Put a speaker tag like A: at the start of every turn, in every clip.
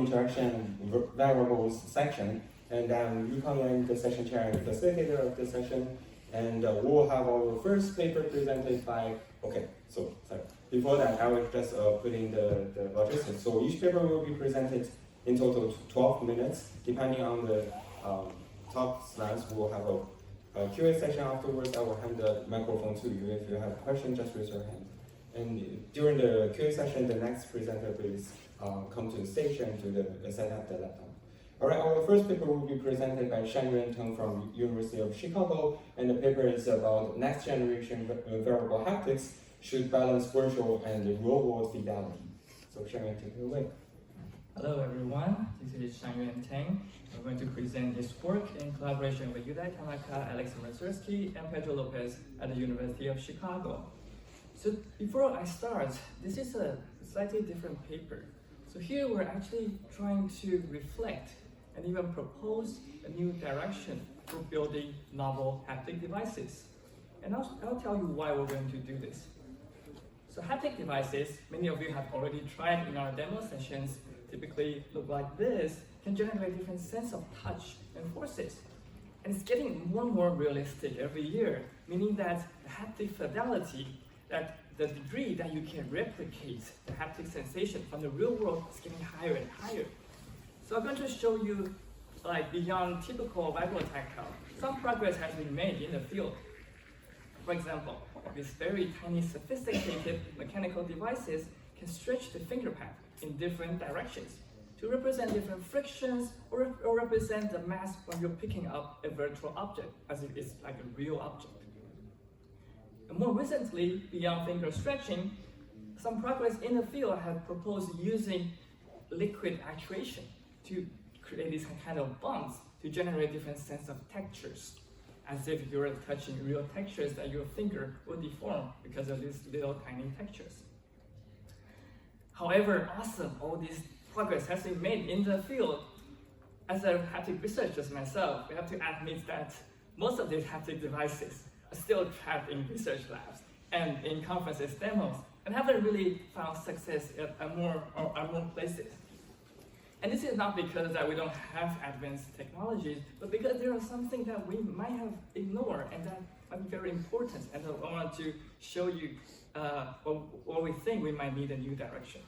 A: interaction variables section, and I'm Yukang, the session chair and facilitator of the session, and we'll have our first paper presented by, before that I will just put in the logistics. So each paper will be presented in total 12 minutes, depending on the talk slides. We'll have a Q&A session afterwards. I will hand the microphone to you. If you have a question, just raise your hand. And during the Q&A session, the next presenter please come to the stage and set up the laptop. All right, our first paper will be presented by Shan-Yuan Teng from University of Chicago, and the paper is about next generation wearable haptics should balance virtual and real-world fidelity. So Shan-Yuan, take it away.
B: Hello everyone, this is Shan-Yuan Teng. I'm going to present this work in collaboration with Yudai, Tanaka, Mazursky, and Pedro Lopes at the University of Chicago. So before I start, this is a slightly different paper. So here we're actually trying to reflect and even propose a new direction for building novel haptic devices. And I'll tell you why we're going to do this. So haptic devices, many of you have already tried in our demo sessions, typically look like this, can generate different sense of touch and forces. And it's getting more and more realistic every year, meaning that the haptic fidelity, that the degree that you can replicate the haptic sensation from the real world is getting higher and higher. So I'm going to show you, beyond typical vibro-tactile, some progress has been made in the field. For example, these very tiny, sophisticated mechanical devices can stretch the fingerpad in different directions to represent different frictions or represent the mass when you're picking up a virtual object, as if it's like a real object. And more recently, beyond finger stretching, some progress in the field has proposed using liquid actuation to create these kind of bonds to generate different sense of textures, as if you're touching real textures that your finger will deform because of these little tiny textures. However awesome all this progress has been made in the field, as a haptic researcher myself, we have to admit that most of these haptic devices are still trapped in research labs and in conferences demos, and haven't really found success at more places. And this is not because that we don't have advanced technologies, but because there are something that we might have ignored and that might be very important. And I want to show you what we think we might need a new direction.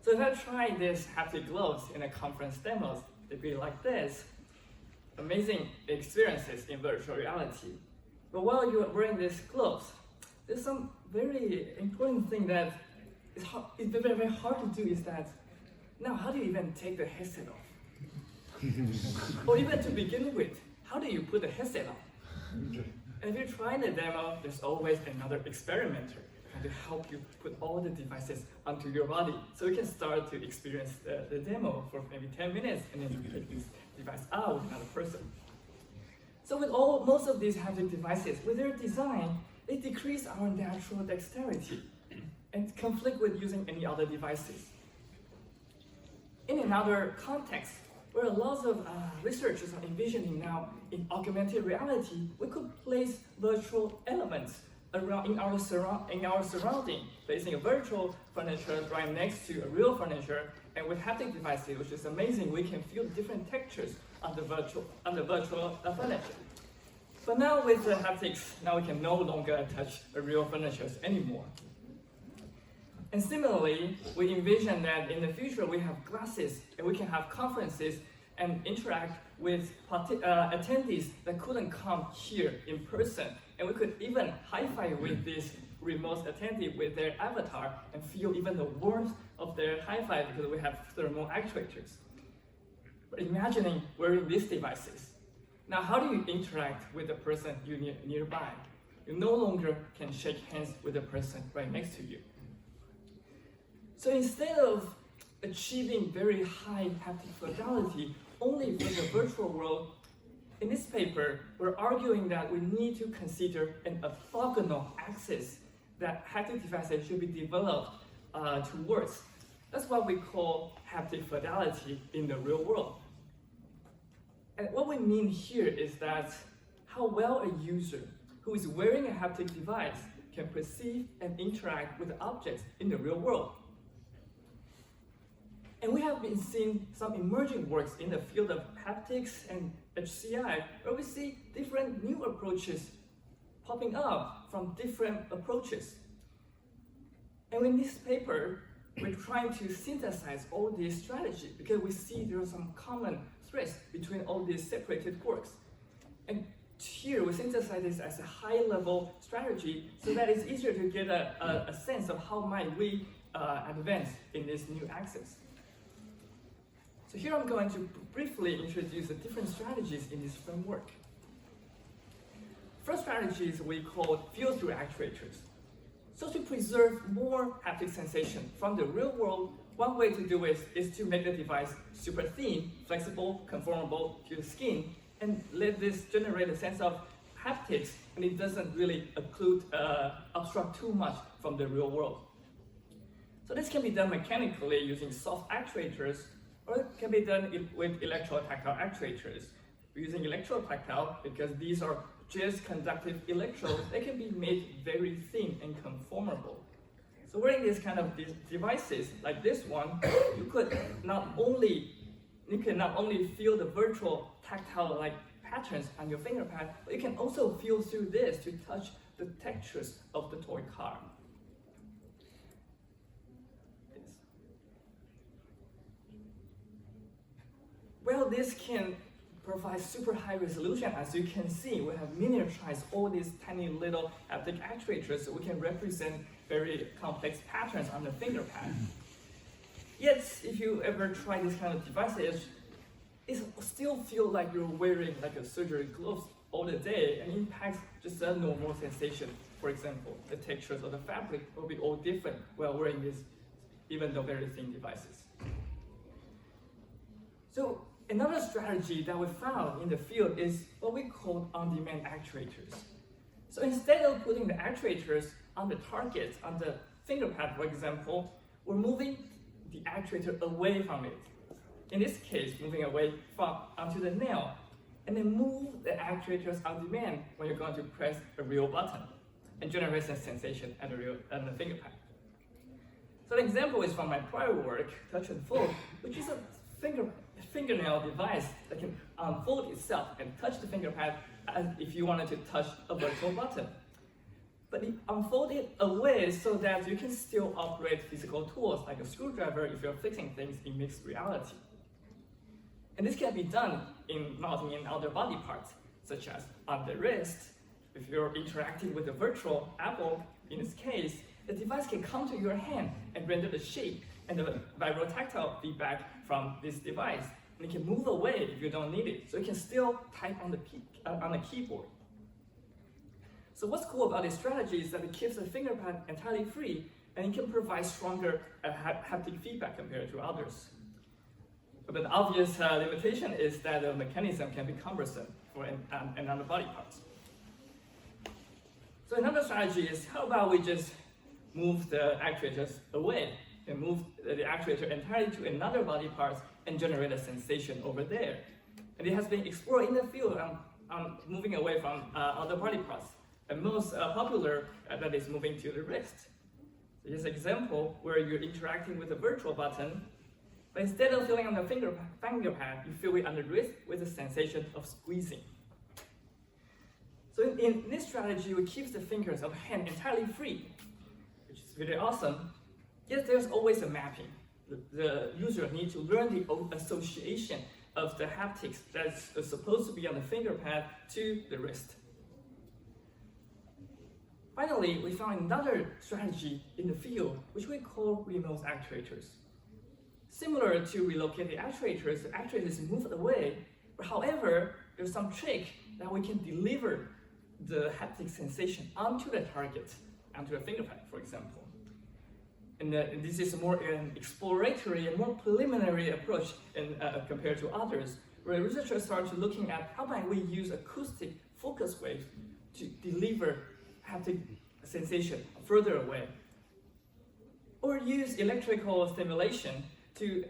B: So if I try this haptic gloves in a conference demos, they'd be like this. Amazing experiences in virtual reality. But while you're wearing these gloves, there's some very important thing that is very, very hard to do, is that now, how do you even take the headset off? Or even to begin with, how do you put the headset on? And if you're trying the demo, there's always another experimenter trying to help you put all the devices onto your body. So you can start to experience the demo for maybe 10 minutes, and then you take this device out with another person. So with most of these haptic devices, with their design, they decrease our natural dexterity and conflict with using any other devices. In another context, where lots of researchers are envisioning now in augmented reality, we could place virtual elements around in our surrounding, placing a virtual furniture right next to a real furniture, and with haptic devices, which is amazing, we can feel different textures on the virtual furniture. But now with the haptics, now we can no longer touch a real furniture anymore. And similarly, we envision that in the future we have glasses and we can have conferences and interact with attendees that couldn't come here in person. And we could even high-five with this remote attendee with their avatar and feel even the warmth of their high-five because we have thermal actuators. But imagining wearing these devices. Now, how do you interact with the person nearby? You no longer can shake hands with the person right next to you. So instead of achieving very high haptic fidelity only for the virtual world, in this paper, we're arguing that we need to consider an orthogonal axis that haptic devices should be developed towards. That's what we call haptic fidelity in the real world. And what we mean here is that how well a user who is wearing a haptic device can perceive and interact with objects in the real world. And we have been seeing some emerging works in the field of haptics and HCI, where we see different new approaches popping up from different approaches. And in this paper, we're trying to synthesize all these strategies because we see there are some common threads between all these separated works. And here we synthesize this as a high-level strategy so that it's easier to get a sense of how might we advance in this new axis. So here I'm going to briefly introduce the different strategies in this framework. First strategy is we call field-through actuators. So to preserve more haptic sensation from the real world, one way to do it is to make the device super thin, flexible, conformable to the skin, and let this generate a sense of haptics, and it doesn't really obstruct too much from the real world. So this can be done mechanically using soft actuators, or it can be done with electrotactile actuators. We're using electrotactile because these are just conductive electrodes. They can be made very thin and conformable. So wearing these kind of devices like this one, you could not only feel the virtual tactile-like patterns on your finger pad, but you can also feel through this to touch the textures of the toy car. Well, this can provide super high resolution. As you can see, we have miniaturized all these tiny little haptic actuators so we can represent very complex patterns on the finger pad. Yet, if you ever try this kind of devices, it still feels like you're wearing like a surgery gloves all the day and impacts just a normal sensation. For example, the textures of the fabric will be all different while wearing these, even though very thin devices. So another strategy that we found in the field is what we call on-demand actuators. So instead of putting the actuators on the target, on the finger pad, for example, we're moving the actuator away from it. In this case, moving away from onto the nail, and then move the actuators on demand when you're going to press a real button and generate a sensation at the finger pad. So the example is from my prior work, Touch and Fold, which is a fingernail device that can unfold itself and touch the finger pad as if you wanted to touch a virtual button. But it unfolded away so that you can still operate physical tools like a screwdriver if you're fixing things in mixed reality. And this can be done in mounting in other body parts, such as on the wrist. If you're interacting with a virtual apple, in this case, the device can come to your hand and render the shape and the vibrotactile feedback from this device. And it can move away if you don't need it, so you can still type on the keyboard. So what's cool about this strategy is that it keeps the finger pad entirely free, and it can provide stronger haptic feedback compared to others. But the obvious limitation is that the mechanism can be cumbersome for another body parts. So another strategy is, how about we just move the actuators away and move the actuator entirely to another body part and generate a sensation over there. And it has been explored in the field on moving away from other body parts. And most popular that is moving to the wrist. So here's an example where you're interacting with a virtual button, but instead of feeling on the finger pad, you feel it on the wrist with a sensation of squeezing. So in this strategy, we keep the fingers of the hand entirely free, which is really awesome. Yet there's always a mapping. The user needs to learn the association of the haptics that's supposed to be on the finger pad to the wrist. Finally, we found another strategy in the field, which we call remote actuators. Similar to relocated actuators, the actuators move away, but however, there's some trick that we can deliver the haptic sensation onto the target, onto the finger pad, for example. And this is more an exploratory and more preliminary approach compared to others, where researchers started looking at how might we use acoustic focus waves to deliver haptic sensation further away, or use electrical stimulation to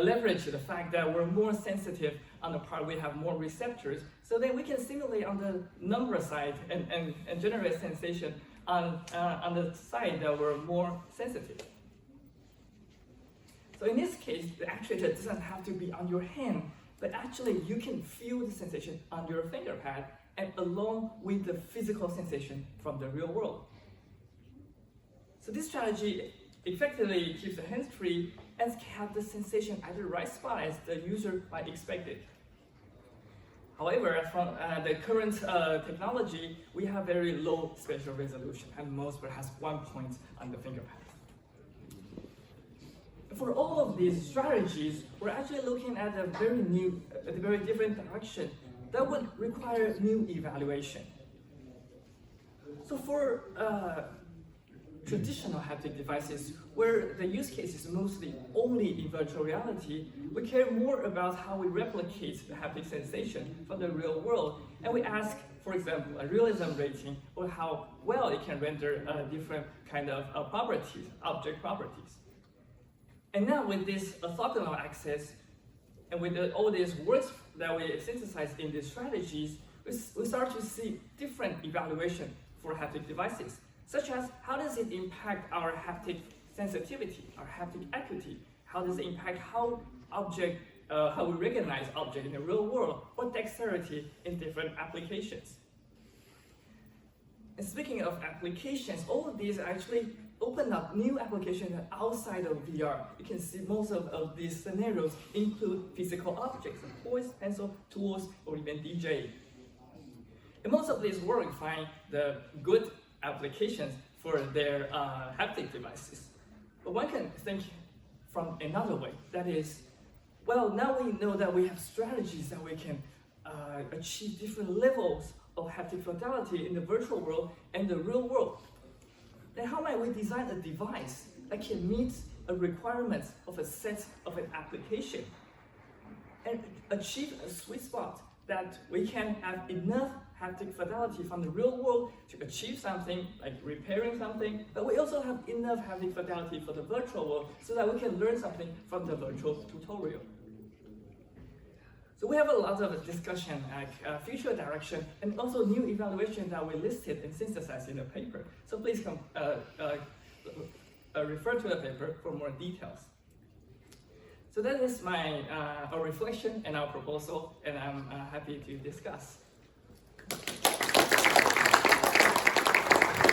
B: leverage the fact that we're more sensitive on the part, we have more receptors, so then we can simulate on the number side and generate sensation on the side that we're more sensitive. So in this case, the actuator doesn't have to be on your hand, but actually you can feel the sensation on your fingerpad and along with the physical sensation from the real world. So this strategy effectively keeps the hands free and have the sensation at the right spot as the user might expect it. However, from the current technology, we have very low spatial resolution, and most perhaps 1 point on the fingerpad. For all of these strategies, we're actually looking at a very different direction that would require new evaluation. So for traditional haptic devices, where the use case is mostly only in virtual reality, we care more about how we replicate the haptic sensation from the real world, and we ask, for example, a realism rating or how well it can render different kind of properties, object properties. And now with this orthogonal access, and with all these works that we synthesize in these strategies, we start to see different evaluation for haptic devices, such as how does it impact our haptic sensitivity, our haptic acuity, how does it impact how we recognize object in the real world, or dexterity in different applications. And speaking of applications, all of these actually open up new applications outside of VR. You can see most of these scenarios include physical objects, like toys, pencil, tools, or even DJ. In most of these work, we find the good applications for their haptic devices. But one can think from another way, that is, well, now we know that we have strategies that we can achieve different levels of haptic fidelity in the virtual world and the real world. Then how might we design a device that can meet a requirement of a set of an application and achieve a sweet spot that we can have enough haptic fidelity from the real world to achieve something like repairing something, but we also have enough haptic fidelity for the virtual world so that we can learn something from the virtual tutorial. So we have a lot of discussion, like future direction, and also new evaluation that we listed and synthesized in the paper. So please come refer to the paper for more details. So that is my our reflection and our proposal, and I'm happy to discuss.